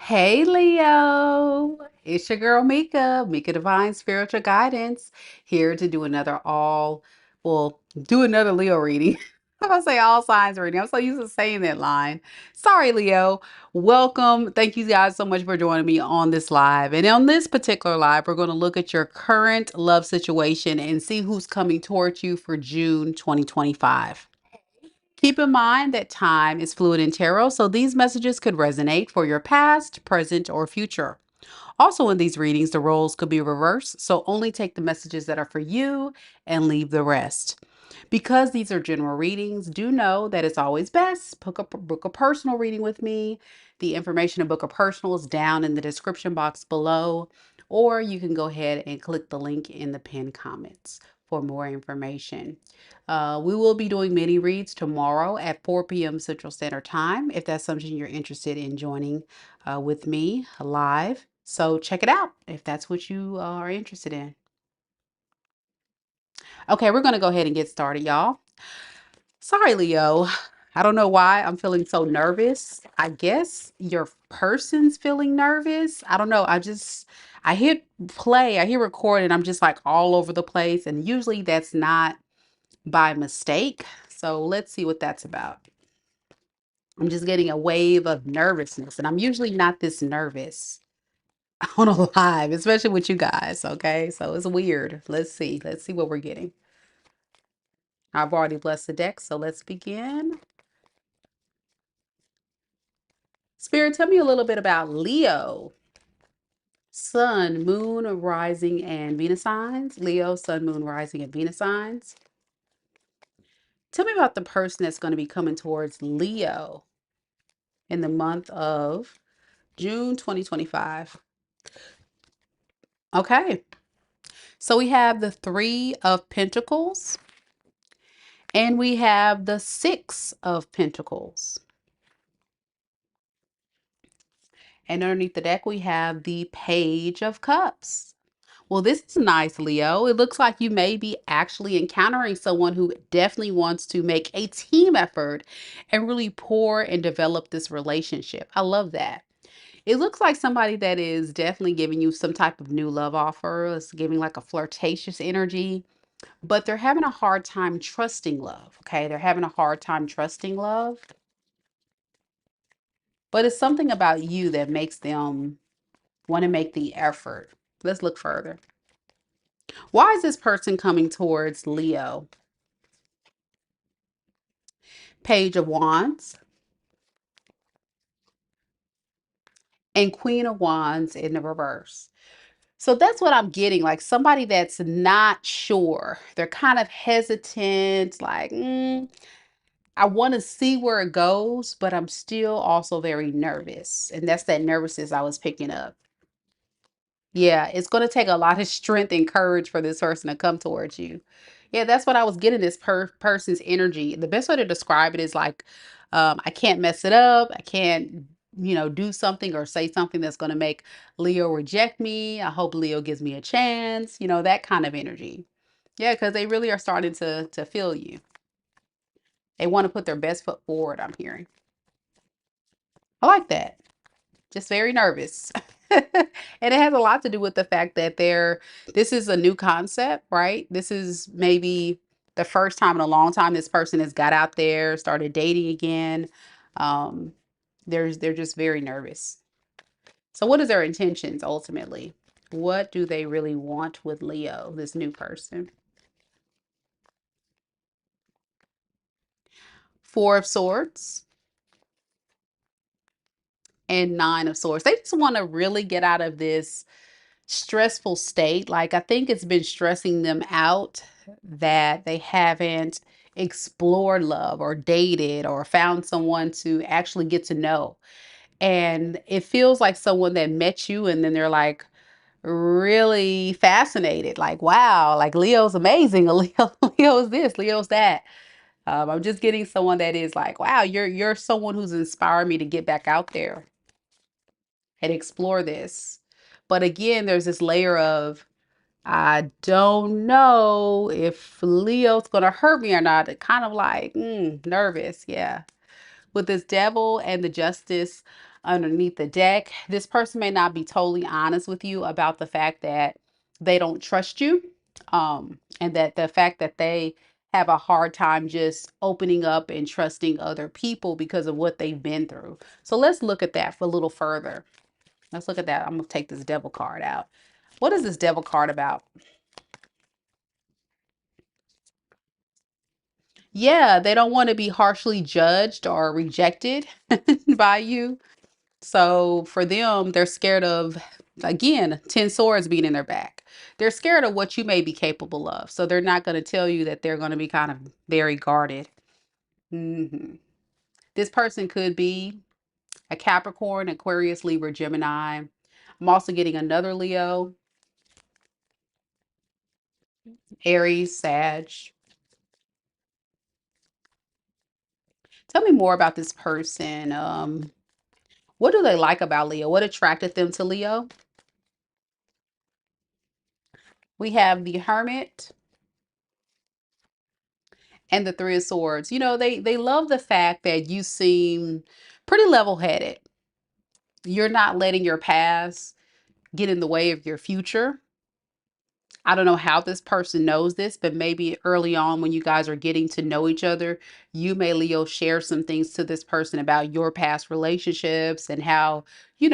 Hey Leo, it's your girl Mika Divine Spiritual Guidance, here to do do another Leo reading. I'm gonna say all signs reading. I'm so used to saying that line. Sorry, Leo. Welcome. Thank you guys so much for joining me on this live. And on this particular live, we're going to look at your current love situation and see who's coming towards you for June 2025. Keep in mind that time is fluid in tarot, so these messages could resonate for your past, present, or future. Also, in these readings, the roles could be reversed, so only take the messages that are for you and leave the rest. Because these are general readings, do know that it's always best book a personal reading with me. The information to book a personal is down in the description box below, or you can go ahead and click the link in the pinned comments for more information. We will be doing mini reads tomorrow at 4 p.m. Central Standard Time if that's something you're interested in joining with me live. So check it out if that's what you are interested in. Okay, we're going to go ahead and get started, y'all. Sorry, Leo. I don't know why I'm feeling so nervous. I guess your person's feeling nervous. I don't know. I hit play, I hit record, and I'm just like all over the place. And usually that's not by mistake. So let's see what that's about. I'm just getting a wave of nervousness, and I'm usually not this nervous on a live, especially with you guys. Okay, so it's weird. Let's see. Let's see what we're getting. I've already blessed the deck, so let's begin. Spirit, tell me a little bit about Leo. Sun, moon, rising, and Venus signs. Leo, sun, moon, rising, and Venus signs. Tell me about the person that's going to be coming towards Leo in the month of June 2025. Okay, so we have the Three of Pentacles and we have the Six of Pentacles. And underneath the deck, we have the Page of Cups. Well, this is nice, Leo. It looks like you may be actually encountering someone who definitely wants to make a team effort and really pour and develop this relationship. I love that. It looks like somebody that is definitely giving you some type of new love offer. It's giving like a flirtatious energy, but they're having a hard time trusting love. Okay. They're having a hard time trusting love, but it's something about you that makes them want to make the effort. Let's look further. Why is this person coming towards Leo? Page of Wands and Queen of Wands in the reverse. So that's what I'm getting. Like somebody that's not sure. They're kind of hesitant, like, I want to see where it goes, but I'm still also very nervous. And that's that nervousness I was picking up. Yeah, it's going to take a lot of strength and courage for this person to come towards you. Yeah, that's what I was getting, this person's energy. The best way to describe it is like, I can't mess it up. I can't, do something or say something that's going to make Leo reject me. I hope Leo gives me a chance, that kind of energy. Yeah, because they really are starting to feel you. They want to put their best foot forward, I'm hearing. I like that. Just very nervous. And it has a lot to do with the fact that this is a new concept, right? This is maybe the first time in a long time this person has got out there, started dating again. Um, they're just very nervous. So what is their intentions ultimately? What do they really want with Leo, this new person? Four of Swords and Nine of Swords. They just want to really get out of this stressful state. Like I think it's been stressing them out that they haven't explored love or dated or found someone to actually get to know. And it feels like someone that met you and then they're like really fascinated. Like, wow, like Leo's amazing. Leo's this, Leo's that. I'm just getting someone that is like, wow, you're someone who's inspired me to get back out there and explore this. But again, there's this layer of I don't know if Leo's gonna hurt me or not. Kind of like nervous, yeah. With this devil and the justice, underneath the deck. This person may not be totally honest with you about the fact that they don't trust you, and that the fact that they have a hard time just opening up and trusting other people because of what they've been through. So let's look at that for a little further. Let's look at that. I'm going to take this devil card out. What is this devil card about? Yeah, they don't want to be harshly judged or rejected by you. So for them, they're scared of, again, 10 swords being in their back. They're scared of what you may be capable of. So they're not going to tell you that they're going to be kind of very guarded. hmm This person could be a Capricorn, Aquarius, Libra, Gemini. I'm also getting another Leo, Aries, Sag. Tell me more about this person. What do they like about Leo? What attracted them to Leo? We have the Hermit and the Three of Swords. You know, they love the fact that you seem pretty level-headed. You're not letting your past get in the way of your future. I don't know how this person knows this, but maybe early on when you guys are getting to know each other, you may, Leo, share some things to this person about your past relationships and how, you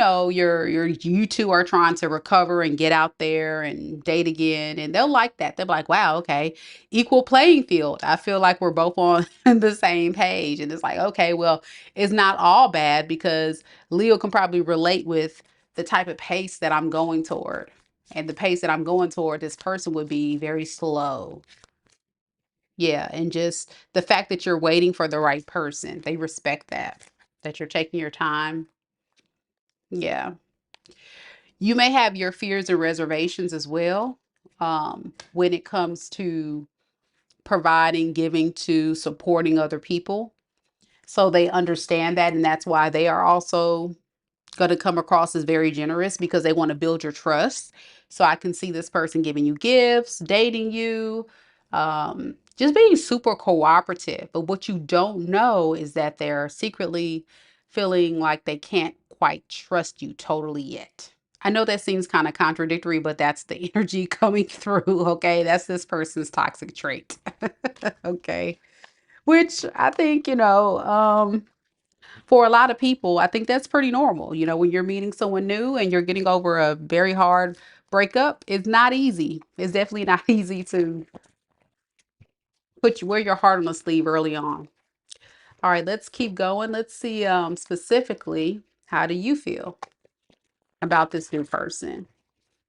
two are trying to recover and get out there and date again. And they'll like that. They're like, wow, okay, equal playing field. I feel like we're both on the same page. And it's like, okay, well, it's not all bad because Leo can probably relate with the type of pace that I'm going toward. And the pace that I'm going toward, this person would be very slow. Yeah. And just the fact that you're waiting for the right person, they respect that you're taking your time. Yeah. You may have your fears and reservations as well, when it comes to providing, giving to, supporting other people. So they understand that. And that's why they are also going to come across as very generous because they want to build your trust. So I can see this person giving you gifts, dating you, just being super cooperative. But what you don't know is that they're secretly feeling like they can't quite trust you totally yet. I know that seems kind of contradictory, but that's the energy coming through. Okay. That's this person's toxic trait. Okay. Which I think, for a lot of people, I think that's pretty normal. When you're meeting someone new and you're getting over a very hard breakup, it's not easy. It's definitely not easy to wear your heart on the sleeve early on. All right, let's keep going. Let's see, specifically, how do you feel about this new person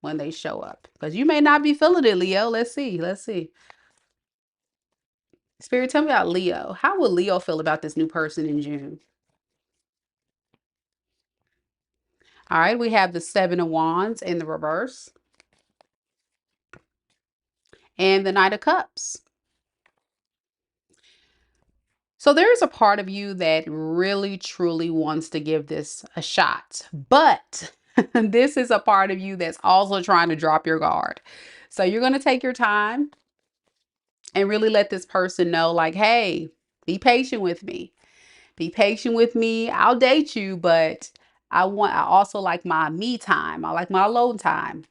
when they show up? Because you may not be feeling it, Leo. Let's see. Let's see. Spirit, tell me about Leo. How will Leo feel about this new person in June? All right, we have the Seven of Wands in the reverse and the Knight of Cups. So there's a part of you that really truly wants to give this a shot, but this is a part of you that's also trying to drop your guard. So you're going to take your time and really let this person know, like, hey, be patient with me. Be patient with me. I'll date you, but I also like my me time. I like my alone time.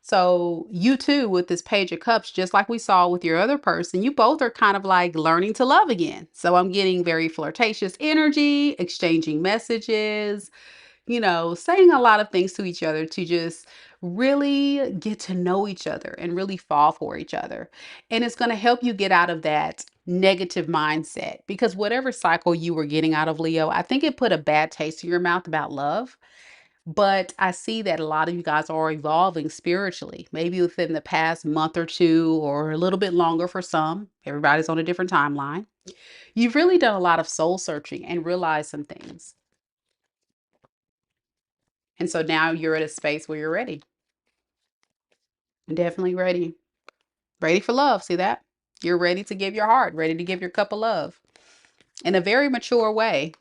So you too, with this Page of Cups, just like we saw with your other person, you both are kind of like learning to love again. So I'm getting very flirtatious energy, exchanging messages, saying a lot of things to each other to just really get to know each other and really fall for each other. And it's going to help you get out of that negative mindset because whatever cycle you were getting out of, Leo, I think it put a bad taste in your mouth about love. But I see that a lot of you guys are evolving spiritually, maybe within the past month or two, or a little bit longer for some. Everybody's on a different timeline. You've really done a lot of soul searching and realized some things. And so now you're at a space where you're ready. Definitely ready. Ready for love. See that? You're ready to give your heart, ready to give your cup of love in a very mature way.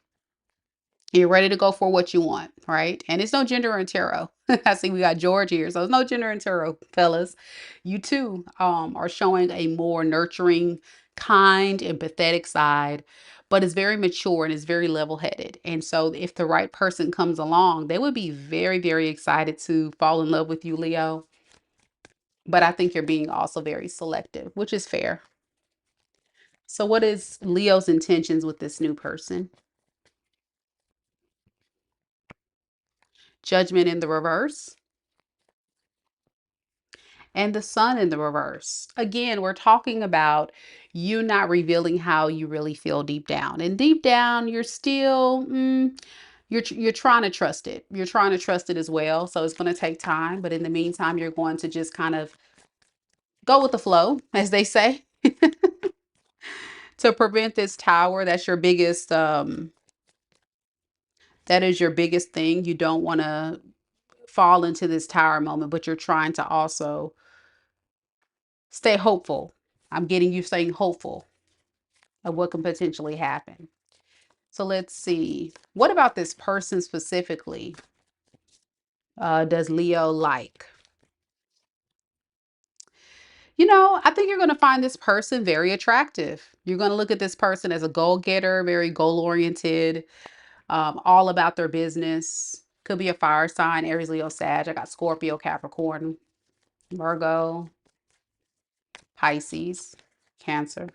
You're ready to go for what you want, right? And it's no gender in tarot. I see we got George here. So it's no gender in tarot, fellas. You too are showing a more nurturing, kind, empathetic side. but is very mature and is very level-headed. And so if the right person comes along, they would be very, very excited to fall in love with you, Leo. But I think you're being also very selective, which is fair. So what is Leo's intentions with this new person? Judgment in the reverse and the sun in the reverse. Again, we're talking about you not revealing how you really feel deep down. And deep down, you're still you're trying to trust it. You're trying to trust it as well. So it's going to take time, but in the meantime, you're going to just kind of go with the flow, as they say. To prevent this tower, that's your biggest that is your biggest thing. You don't want to fall into this tower moment, but you're trying to also stay hopeful. I'm getting you staying hopeful of what can potentially happen. So let's see. What about this person specifically? Does Leo like? I think you're going to find this person very attractive. You're going to look at this person as a goal getter, very goal oriented, all about their business. Could be a fire sign, Aries, Leo, Sag. I got Scorpio, Capricorn, Virgo, Pisces, Cancer.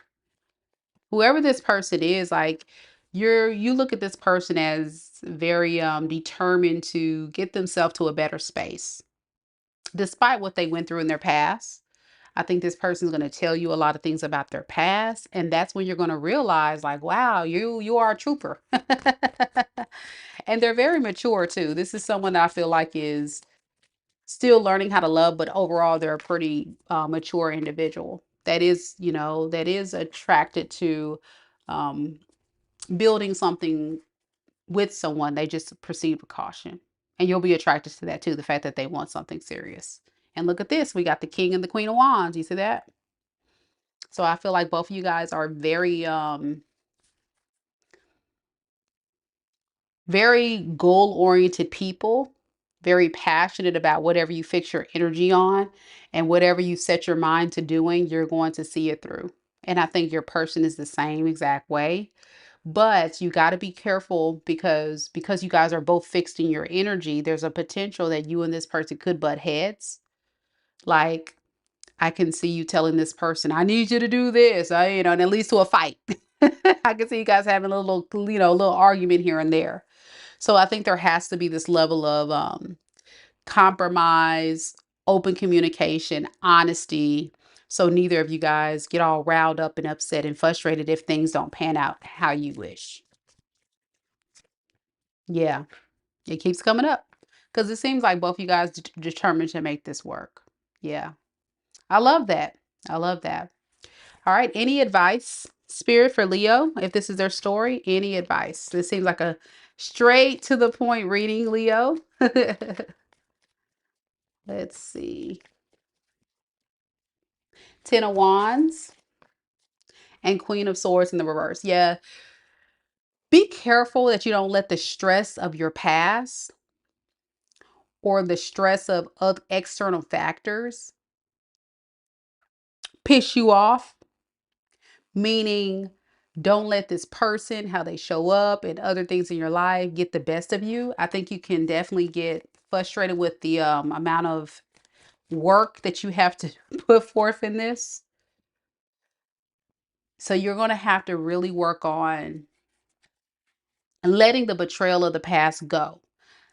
Whoever this person is, like you look at this person as very determined to get themselves to a better space, despite what they went through in their past. I think this person is going to tell you a lot of things about their past, and that's when you're going to realize, like, wow, you are a trooper. And they're very mature too. This is someone that I feel like is still learning how to love, but overall they're a pretty mature individual that is attracted to um, building something with someone. They just proceed with caution, and you'll be attracted to that too, the fact that they want something serious. And look at this, we got the king and the queen of wands. You see that? So I feel like both of you guys are very goal oriented people, very passionate about whatever you fix your energy on, and whatever you set your mind to doing, you're going to see it through. And I think your person is the same exact way. But you got to be careful because you guys are both fixed in your energy, there's a potential that you and this person could butt heads. Like, I can see you telling this person, I need you to do this, and it leads to a fight. I can see you guys having a little argument here and there. So I think there has to be this level of compromise, open communication, honesty. So neither of you guys get all riled up and upset and frustrated if things don't pan out how you wish. Yeah, it keeps coming up because it seems like both you guys determined to make this work. Yeah, I love that. I love that. All right. Any advice, Spirit, for Leo? If this is their story, any advice? This seems like a straight to the point reading, Leo. Let's see. Ten of Wands and Queen of Swords in the reverse. Yeah. Be careful that you don't let the stress of your past or the stress of external factors piss you off. Meaning, don't let this person, how they show up, and other things in your life get the best of you. I think you can definitely get frustrated with the amount of work that you have to put forth in this. So you're going to have to really work on letting the betrayal of the past go,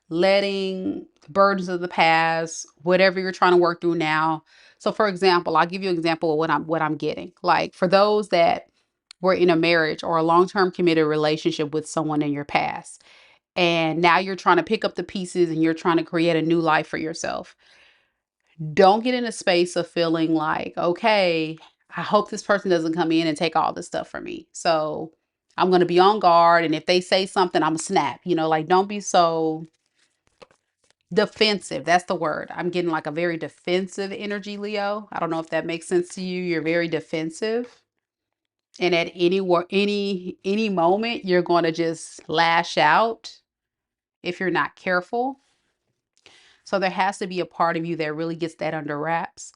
letting the burdens of the past, whatever you're trying to work through now. So for example, I'll give you an example of what I'm getting. Like, for those that were in a marriage or a long-term committed relationship with someone in your past, and now you're trying to pick up the pieces and you're trying to create a new life for yourself. Don't get in a space of feeling like, okay, I hope this person doesn't come in and take all this stuff from me. So I'm going to be on guard. And if they say something, I'm a snap, like, don't be so defensive. That's the word. I'm getting like a very defensive energy, Leo. I don't know if that makes sense to you. You're very defensive. And at any moment, you're going to just lash out if you're not careful. So there has to be a part of you that really gets that under wraps.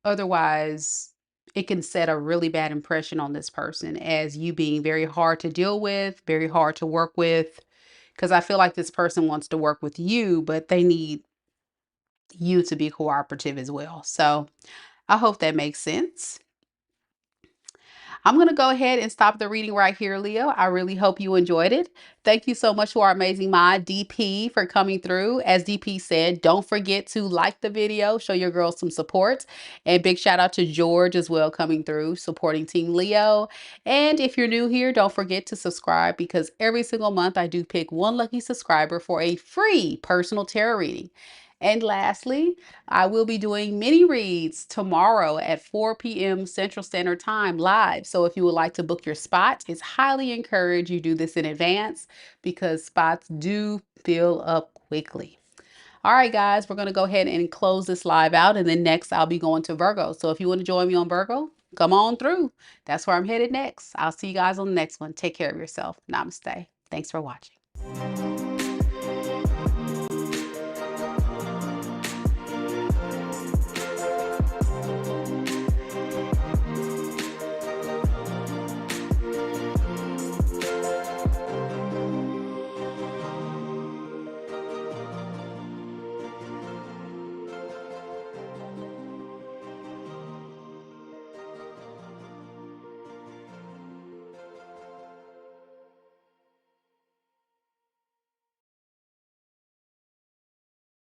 Otherwise, it can set a really bad impression on this person as you being very hard to deal with, very hard to work with. Because I feel like this person wants to work with you, but they need you to be cooperative as well. So I hope that makes sense. I'm going to go ahead and stop the reading right here, Leo. I really hope you enjoyed it. Thank you so much to our amazing mod, DP, for coming through. As DP said, don't forget to like the video, show your girls some support. And big shout out to George as well, coming through, supporting Team Leo. And if you're new here, don't forget to subscribe, because every single month I do pick one lucky subscriber for a free personal tarot reading. And lastly, I will be doing mini reads tomorrow at 4 p.m. Central Standard Time live. So if you would like to book your spot, it's highly encouraged you do this in advance, because spots do fill up quickly. All right, guys, we're going to go ahead and close this live out. And then next I'll be going to Virgo. So if you want to join me on Virgo, come on through. That's where I'm headed next. I'll see you guys on the next one. Take care of yourself. Namaste. Thanks for watching.